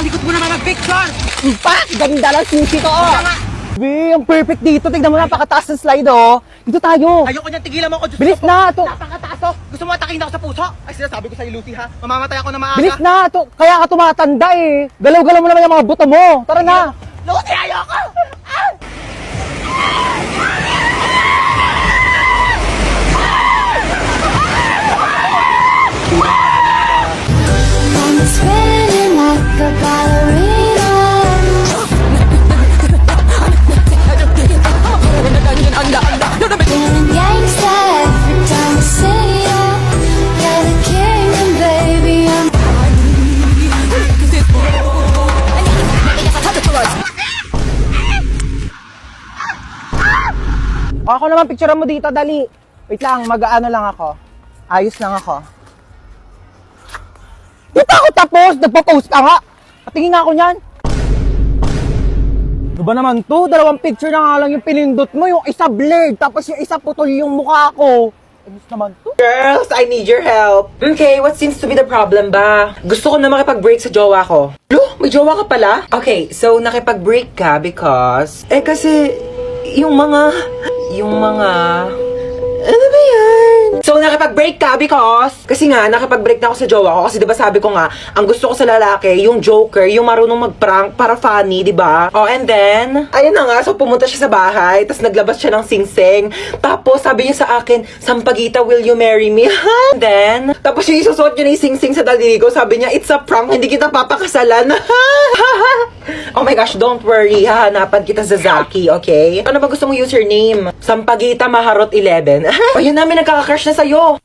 Likod mo naman mag-picture! Pak! Ganda lang susi ko! Be, ang perfect dito. Tignan mo, napakataas ng slide, oh. Dito tayo. Ayoko niyang tigilan mo ako. Diyos Bilis ko po. na, to. Napakataas oh. Gusto mo atakin ako sa puso? Ay, sinasabi ko sa'yo, Lucy, ha? Mamamatay ako na maaga. Bilis na, to. Kaya ka tumatanda, eh. Galaw-galaw mo naman yung mga buto mo. Tara na. Lucy, ayoko! Ah! I'm spinning like a ballerina. Feeling gangsta every time I see ya. You're the king and baby I'm Ako naman, picturean mo dito, dali. Wait lang, mag-ano lang ako. Ayos lang ako. Di pa ako tapos, nagpo-post ka nga. Patingin nga ako niyan. Ano ba naman to? Dalawang picture na nga lang yung pinindot mo. Yung isa blurred, tapos yung isa putol yung mukha ko. Ayos naman to. Girls, I need your help. Okay, what seems to be the problem ba? Gusto ko na makipag-break sa jowa ko. Lo, may jowa ka pala? Okay, so nakipag-break ka because... kasi, ano ba yan? So, nakipag-break ka because... Kasi nga, nakipag-break na ako sa jowa ko. Kasi diba sabi ko nga, ang gusto ko sa lalaki, yung joker, yung marunong mag-prank para funny, diba? Oh, and then, ayun na nga, so pumunta siya sa bahay, tapos naglabas siya ng sing-sing. Tapos, sabi niya sa akin, Sampaguita, will you marry me? And then, tapos yung isusuot niya na yung sing-sing sa daliri ko, sabi niya, it's a prank, hindi kita papakasalan. Oh my gosh, don't worry, hahanapan kita sa Zaki, okay? Ano ba gusto mong username? Sampaguita Maharot 11. O yan namin nagkaka-crush na sa'yo.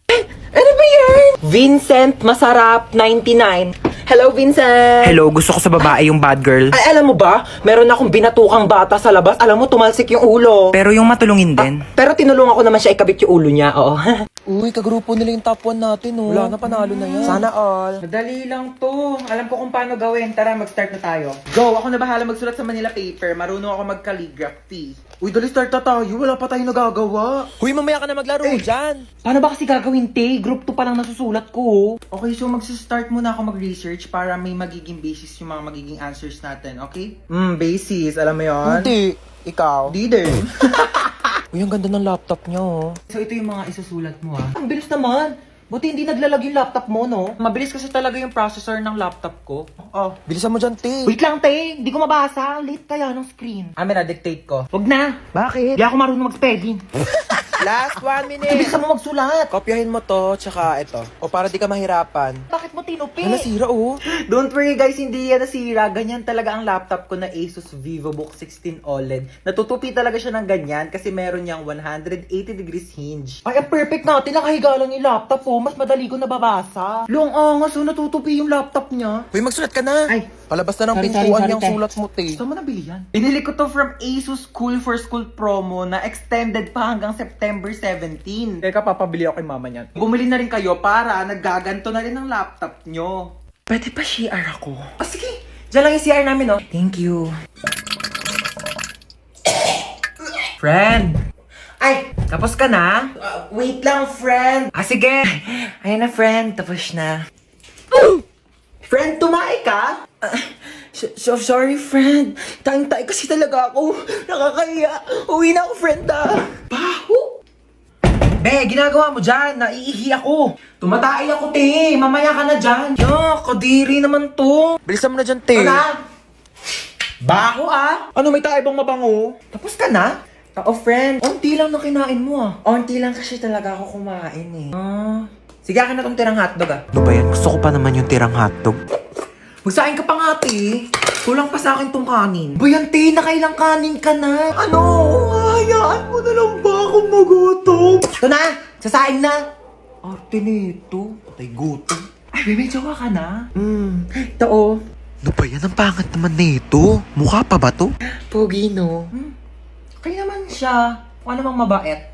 Ano ba yan? Vincent Masarap 99. Hello, Vincent! Hello, gusto ko sa babae yung bad girl. Ay, alam mo ba? Meron akong binatukang bata sa labas. Alam mo, tumalsik yung ulo. Pero yung matulungin din. Pero tinulungan ko naman siya ikabit yung ulo niya, oo. Uy, kagrupo nila yung top 1 natin, oh. Wala na, panalo na yan. Sana all. Madali lang to. Alam ko kung paano gawin. Tara, mag-start na tayo. Go! Ako na bahala magsulat sa Manila paper. Marunong ako mag-calligraphy. Uy, dali start na tayo. Wala pa tayong nagagawa. Uy, mamaya ka na maglaro dyan. Paano ba kasi gagawin, te? Group 2 pa lang nasusulat ko. Okay, so mag-start muna ako mag-research para may magiging basis yung mga magiging answers natin, okay? Basis. Alam mo yon? Hindi. Ikaw. Di din. Uy, ang ganda ng laptop niya, oh. So, ito yung mga isusulat mo, ha? Ang bilis naman. Buti hindi naglalag yung laptop mo, no? Mabilis kasi talaga yung processor ng laptop ko. Oh, bilisan mo dyan, te. Wait lang, te. Hindi ko mabasa. Late kaya ng screen. Na-dictate ko. Wag na. Bakit? Hindi ako marunong mag-spelling. Last 1 minute. Bilisan mo magsulat. Kopyahin mo to, tsaka ito. O para di ka mahirapan. Bakit mo tinupi? Ano, nasira, oh. Don't worry guys, hindi yan nasira. Ganyan talaga ang laptop ko na Asus VivoBook 16 OLED. Natutupi talaga siya ng ganyan kasi meron niyang 180 degrees hinge. Ay, ang perfect natin. Nakahiga lang yung laptop oh. Mas madali ko nababasa. Long angas oh, natutupi yung laptop niya. Uy, magsulat ka na. Ay, Palabas na ng sorry, pintuan sorry, yung te. sulat mo, te. saan mo nabili yan? Binili ko to from Asus Cool for School promo na extended pa hanggang September 17. Teka, papabili ako kay mama niyan. Bumili na rin kayo para naggaganto na rin ang laptop nyo. Pwede pa CR ako? Oh, sige. Diyan lang yung CR namin, oh. Thank you. Friend! Ay! Tapos ka na? Wait lang, friend! Sige! Ayun na, friend. Tapos na. Friend, tumae ka? So sorry, friend. Tayong-tay kasi talaga ako. Nakakahiya. Uwi na ako, friend, Baho! Be, ginagawa mo dyan. Naiihi ako. Tumatay ako, te. Mamaya ka na dyan. Kadiri naman to. Bilisan mo na dyan, te. Ano? Baho, Ano, may tayo bang mabango? Tapos ka na? Friend. Onti lang na kinain mo, Onti lang kasi talaga ako kumain, Sige, akin na tong tirang hotdog, Ano ba yan? Gusto ko pa naman yung tirang hotdog. Magsain ka pa nga, te. Kulang pa sa akin tong kanin. Bayan, te, nakailang kanin ka na. Ano? Hayaan mo na lang ba akong magutom? Ito na! Sasaing na! Arte nito. Patay gutom. Ay, may jowa ka na? Ito, Ano ba yan? Ang pangat naman nito. Mukha pa ba to? Pogi, no? Okay naman siya. Kung ano mang mabait.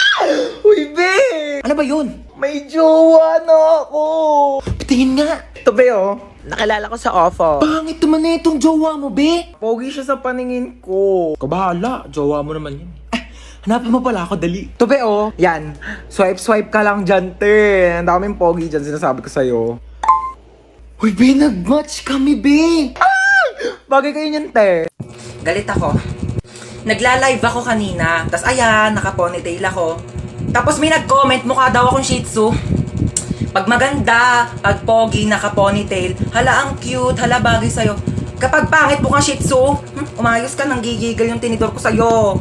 Uy, be! Ano ba yun? May jowa na ako. Patingin nga. Ito, be, Nakilala ko sa ofo. Pangit naman na itong jowa mo, be. Pogi siya sa paningin ko. Kabahala, jowa mo naman yun. Hanapin mo pala ako, dali. Ito, be, Yan. Swipe ka lang dyan, te. Ang daming pogi dyan, sinasabi ko sa'yo. Uy, be, nag-match kami, be. Bagay kayo niyan, te. Galit ako. Nagla-live ako kanina. Tapos ayan, naka-ponytail ako. Tapos may nag-comment, mukha daw akong Shih Tzu. Pag maganda, pag pogi, naka-ponytail, hala ang cute, hala bagay sa'yo. Kapag pangit mukhang Shih Tzu, umayos ka, nang gigigil yung tinidor ko sa'yo.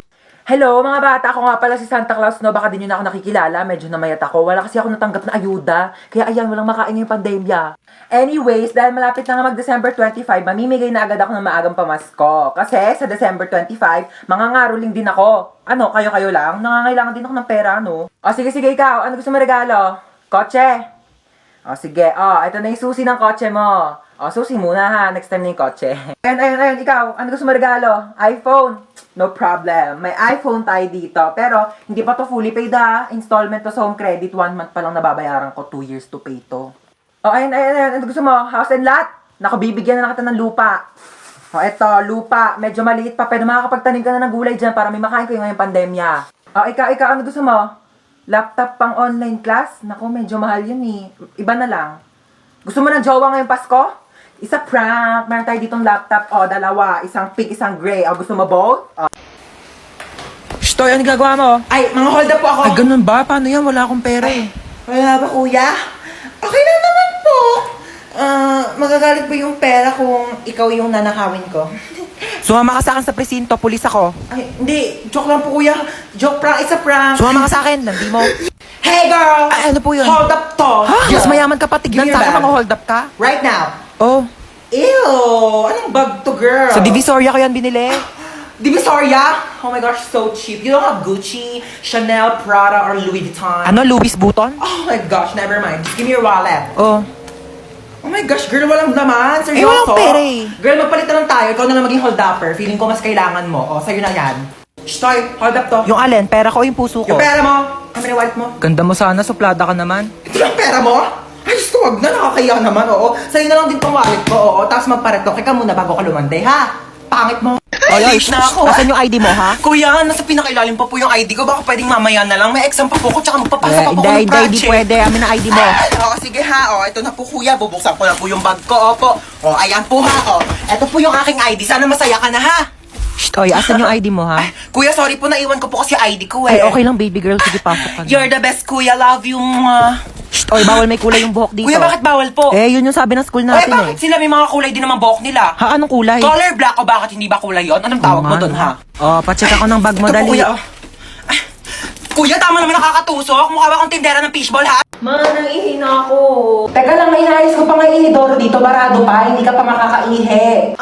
Hello mga bata, ako nga pala si Santa Claus, no? Baka din nyo na ako nakikilala, medyo namayat ako. Wala kasi ako natanggap na ayuda, kaya ayan, walang makain ngayong pandemya. Anyways, dahil malapit na nga mag-December 25, mamimigay na agad ako ng maagang pamasko. Kasi sa December 25, mangangaroling din ako. Ano, kayo-kayo lang? Nangangailangan din ako ng pera, no? O sige, ikaw, ano gusto mo regalo? Kotse? O sige, ito na yung susi ng kotse mo. O, susi muna ha, next time na yung kotse. Ayun, ikaw, ano gusto mo regalo? iPhone? No problem. May iPhone tayo dito. Pero, hindi pa to fully paid ha. Installment to sa home credit. 1 month pa lang nababayaran ko. 2 years to pay to. O, ayun. Ano gusto mo? House and lot? Naku, bibigyan na kita ng lupa. O, eto, lupa. Medyo maliit pa. Pero makakapagtanim ka na ng gulay dyan para may makain ko yung ngayong pandemya. O, ikaw, ano gusto mo? Laptop pang online class? Naku, medyo mahal yun eh. Iba na lang. Gusto mo ng jowa ngayong Pasko? Isa prank. Meron tayo ditong laptop. O, dalawa. Isang pink, isang gray. O, gusto mo both? O. Shtoy, ano ginagawa mo? Ay, mga hold up po ako. Ay, ganun ba? Paano yan? Wala akong pera eh. Wala ba, kuya? Okay lang naman po. Magagalit po yung pera kung ikaw yung nanakawin ko. Sumama ka sa akin sa presinto, pulis ako. Ay, hindi. Joke lang po, kuya. Joke prank. It's a prank. Sumama ka sa akin, hindi mo. Hey, girl! Ay, ano po yun? Hold up to. Ha? Mas mayaman ka pa, tignan Give me sa akin your bag. mga hold up ka. Right now. Oh, Ew! Anong bag to, girl? sa Divisoria ko yan binili. Divisoria? Oh my gosh, so cheap. You don't have Gucci, Chanel, Prada, or Louis Vuitton? Ano, Louis Vuitton? Oh my gosh, never mind. Just give me your wallet. Oh. Oh my gosh, girl, walang laman. Seryoso? walang pera eh. Girl, magpalit na lang tayo. Ikaw na lang maging hold-upper. Feeling ko mas kailangan mo. O, sa'yo na yan. Shh, Toy, hold up to. Yung alin, pera ko o yung puso ko? Yung pera mo. Kami na wallet mo. Ganda mo sana, suplada ka naman. Ito lang pera mo? Ay, gusto, wag na. Nakakaya naman, oo. Sa'yo na lang din tong wallet ko, oo. Tapos magparetoke ka muna bago ka lumande, ha? Pangit mo. Ay, Late na ako. Asan yung ID mo, ha? Kuya, nasa pinakailalim pa po yung ID ko. Baka pwedeng mamaya na lang. May exam pa po ko, tsaka magpapasa pa po ko ng project. Hindi pwede. Amin na ID mo. Oo, sige ha. O, ito na po kuya. Bubuksan ko na po yung bag ko. Opo. O, ayan po ha. O, ito po yung aking ID. Sana masaya ka na ha. Shtoy, asan yung ID mo, ha? Kuya, sorry po. Naiwan ko po kasi ID ko eh. Ay, okay lang, baby girl. Sige, pasok ka na. You're the best, kuya. Love you. Shtoy, bawal may kulay yung buhok dito. Kuya, bakit bawal po? Eh, yun yung sabi ng school Ay, natin, bakit eh. sila may mga kulay din naman buhok nila? Ha, anong kulay? Color black o bakit hindi ba kulay yon? Anong tawag mo doon ha? Oh, pacheck ako ng bag mo, Ito po, dali. kuya, oh. Ay, kuya, tama naman nakakatusok. Mukha ba akong tindera ng fishball ha? Naihi na ako. Teka lang, may inayos ko pa nga inidoro dito. Barado pa, hindi ka pa makakaihi.